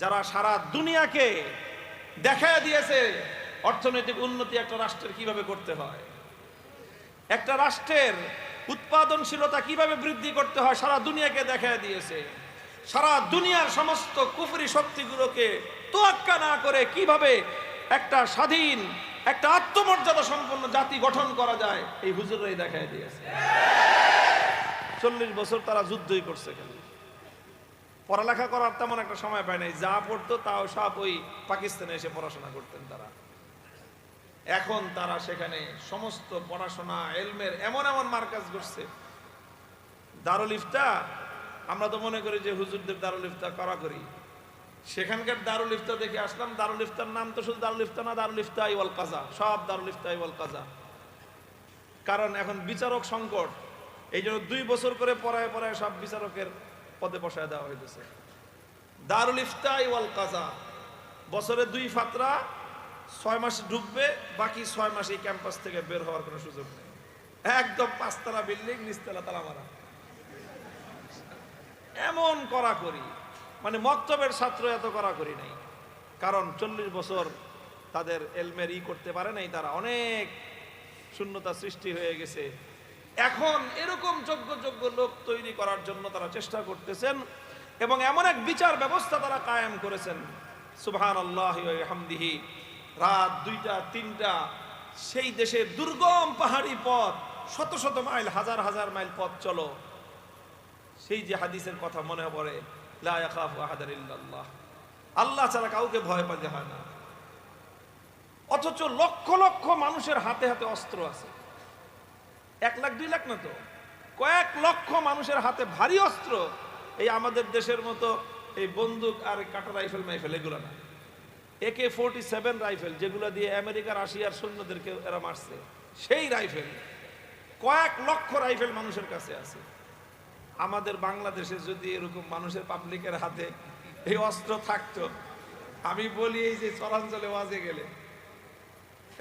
যারা সারা দুনিয়াকে দেখায় দিয়েছে অর্থনৈতিক উন্নতি একটা রাষ্ট্রের কিভাবে করতে হয়, একটা রাষ্ট্রের উৎপাদনশীলতা কিভাবে বৃদ্ধি করতে হয়, সারা দুনিয়াকে দেখায় দিয়েছে। সারা দুনিয়ার সমস্ত কুফরি শক্তিগুলোকে তোয়াক্কা না করে কিভাবে একটা স্বাধীন, একটা আত্মমর্যাদা সম্পন্ন জাতি গঠন করা যায়, এই হুজুররাই দেখায় দিয়েছে। 40 বছর তারা যুদ্ধই করছে, খালি পড়ালেখা করার তেমন একটা সময় পায় নাই। যা পড়তো তাও সব ওই পাকিস্তানে এসে পড়াশোনা করতেন তারা। এখন তারা সেখানে সমস্ত পড়াশোনা এলমের এমন এমন মার্কাজ করছে। দারুল ইফতা, আমরা তো মনে করি যে হুজুরদের দারুল ইফতা করা করি, সেখানকার দারুল ইফতা দেখে আসলাম। দারুল ইফতার নাম তো শুধু দারুল ইফতা না, দারুল ইফতা ওয়াল কাজা, সব দারুল ইফতা ওয়াল কাজা। কারণ এখন বিচারক সংকট, এই জন্য 2 বছর করে পড়ায় পড়ায় সব বিচারকের পদে বসায় দেওয়া হইতেছে। দারুল ইফতা ওয়াল কাজা, বছরে 2 ফাতরা, 6 মাস ঢুকবে, বাকি 6 মাস এই ক্যাম্পাস থেকে বের হওয়ার কোনো সুযোগ নেই। একদম 5 তলা বিল্ডিং, নিচতলা তালা মারা, এমন করা করি। মানে মক্তবের ছাত্র এত করা করি নাই, কারণ 40 বছর তাদের এলমের করতে পারে নাই, তারা অনেক শূন্যতা সৃষ্টি হয়ে গেছে। এখন এরকম যোগ্য যোগ্য লোক তৈরি করার জন্য তারা চেষ্টা করতেছেন এবং এমন এক বিচার ব্যবস্থা তারা কায়েম করেছেন। সুবহানাল্লাহি ওয়া বিহামদিহি। রাত 2টা 3টা সেই দেশের দুর্গম পাহাড়ি পথ, শত শত মাইল, হাজার হাজার মাইল পথ চলো, সেই যে হাদিসের কথা মনে পড়ে, লা ইয়াখাফু আহাদান ইল্লাল্লাহ, আল্লাহ ছাড়া কাউকে ভয় পাতে হয় না। অথচ লক্ষ লক্ষ মানুষের হাতে হাতে অস্ত্র আছে। 1 লাখ 2 লাখ না তো, কয়েক লক্ষ মানুষের হাতে ভারী অস্ত্র। এই আমাদের দেশের মতো এই বন্দুক আর কাটা রাইফেল মাইফেল এগুলো না, AK-47 রাইফেল, যেগুলো দিয়ে আমেরিকার রাশিয়ার সৈন্যদেরকে এরা মারছে, সেই রাইফেল, কয়েক লক্ষ রাইফেল মানুষের কাছে আছে। আমাদের বাংলাদেশে যদি এরকম মানুষের পাবলিকের হাতে এই অস্ত্র থাকতো, আমি বলি এই যে চরাঞ্চলে ওয়াজে গেলে,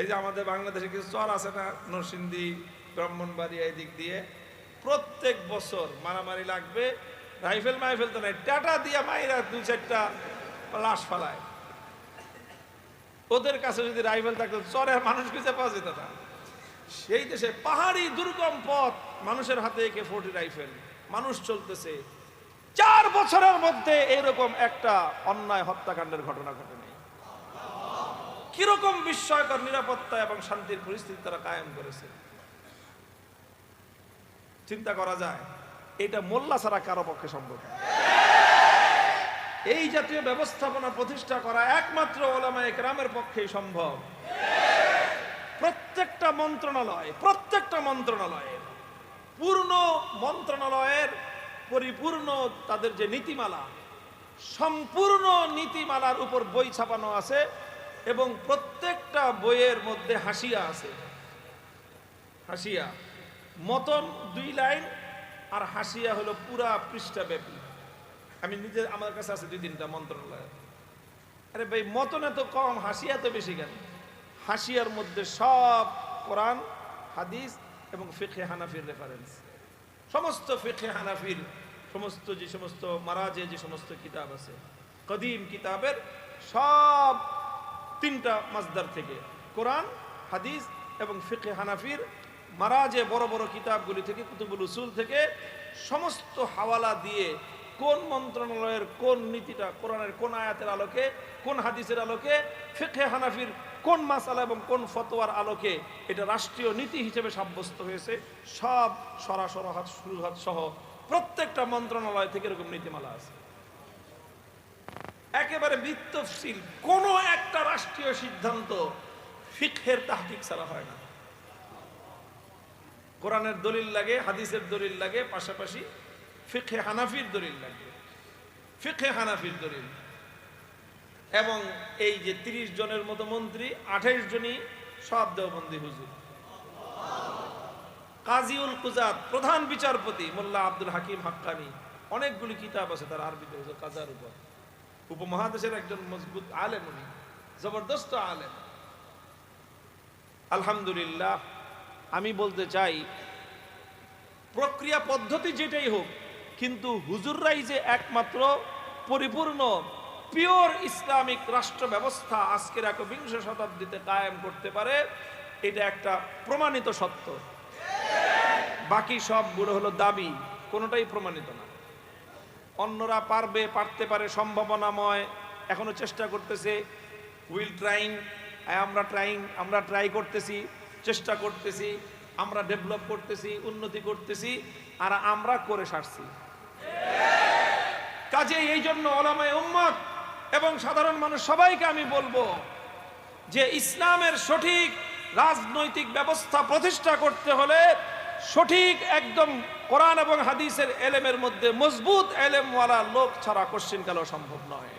এই যে আমাদের বাংলাদেশে কিছু চর আছে না, নরসিংদী, ব্রাহ্মণবাড়িয়া, এই দিক দিয়ে প্রত্যেক বছর মারামারি লাগবে। রাইফেল মাইফেল তো নাই, টাটা দিয়া মাইরা 2-4টা লাশ ফালায়। ওদের কাছে যদি রাইফেল থাকতো, চরের মানুষ খুঁজে পাওয়া যেত না। সেই দেশে পাহাড়ি দুর্গম পথ, মানুষের হাতে AK-40 রাইফেল, মানুষ চলতেছে। 4 বছরের মধ্যে এরকম একটা অন্যায় হত্যাকাণ্ডের ঘটনা ঘটে নেই। কিরকম বিস্ময়কর নিরাপত্তা এবং শান্তির পরিস্থিতি তারা কায়েম করেছে, চিন্তা করা যায়। এটা মোল্লা ছাড়া কারো পক্ষে সম্ভব না। এই জাতীয় ব্যবস্থাপনা প্রতিষ্ঠা করা একমাত্র উলামায়ে কেরামের পক্ষেই সম্ভব। প্রত্যেকটা মন্ত্রণালয়ের পূর্ণ মন্ত্রণালয়ের পরিপূর্ণ তাদের যে নীতিমালা, সম্পূর্ণ নীতিমালার উপর বই ছাপানো আছে এবং প্রত্যেকটা বইয়ের মধ্যে হাসিয়া আছে। হাসিয়া মতন 2 লাইন আর হাসিয়া হলো পুরা পৃষ্ঠা ব্যাপী। আমি নিজে, আমার কাছে আছে 2-3টা মন্ত্রণালয়। আরে ভাই, মতন এত কম, হাসিয়া তো বেশি কেন? হাসিয়ার মধ্যে সব কোরআন, হাদিস এবং ফিকহে হানাফির রেফারেন্স, সমস্ত ফিকহে হানাফির যে সমস্ত মারাজে যে সমস্ত কিতাব আছে, কদিম কিতাবের সব 3টা মাসদার থেকে, কোরআন, হাদিস এবং ফিকহে হানাফির মারাজে বড় বড় কিতাবগুলি থেকে, কুতুবুল উসুল থেকে সমস্ত হাওয়ালা দিয়ে কোন মন্ত্রণালয়ের কোন নীতিটা কোরআনের কোন আয়াতের আলোকে, কোন হাদিসের আলোকে, ফিকহে হানাফির কোন মাসালা এবং কোন ফতোয়ার আলোকে এটা রাষ্ট্রীয় নীতি হিসেবে সাব্যস্ত হয়েছে, সব সরাসরহাত সুরহাত সহ প্রত্যেকটা মন্ত্রণালয় থেকে এরকম নীতিমালা আছে। একেবারে বিতফসিল কোন একটা রাষ্ট্রীয় সিদ্ধান্ত ফিকহের তাহকিক ছাড়া হয় না। কোরআনের দলিল লাগে, হাদিসের দলিল লাগে, পাশাপাশি ফিকহে হানাফির দলিল লাগে, ফিকহে হানাফির দলিল। এবং এই যে 30 জনের মতো মন্ত্রী, 28 জনই সব দেওবন্দি হুজুর। কাজীউল কুজাত, প্রধান বিচারপতি মোল্লা আব্দুল হাকিম হাক্কানি, অনেকগুলি কিতাব আছে তার আরবিতে কাজার উপর। উপমহাদেশের একজন মজবুত আলেম, উনি জবরদস্ত আলেম। আলহামদুলিল্লাহ, আমি বলতে চাই প্রক্রিয়া পদ্ধতি যেটাই হোক, কিন্তু হুজুররাই যে একমাত্র পরিপূর্ণ পিওর ইসলামিক রাষ্ট্র ব্যবস্থা আজকের 21 শতাব্দীতে কায়েম করতে পারে, এটা একটা প্রমাণিত সত্য। বাকি সবগুলো হলো দাবি, কোনোটাই প্রমাণিত না। অন্যরা পারবে, পারতে পারে, সম্ভাবনাময়, এখনো চেষ্টা করতেছে, উইল ট্রাইং, আমরা ট্রাই করতেছি, চেষ্টা করতেছি, আমরা ডেভেলপ করতেছি, উন্নতি করতেছি, আর আমরা করে সারছি। কাজেই এই জন্য ওলামায়ে উম্মত এবং সাধারণ মানুষ সবাইকে আমি বলবো যে ইসলামের সঠিক রাজনৈতিক ব্যবস্থা প্রতিষ্ঠা করতে হলে সঠিক একদম কোরআন এবং হাদিসের এলেমের মধ্যে মজবুত এলেমওয়ালা লোক ছাড়া কোশ্চিনকালেও সম্ভব নয়।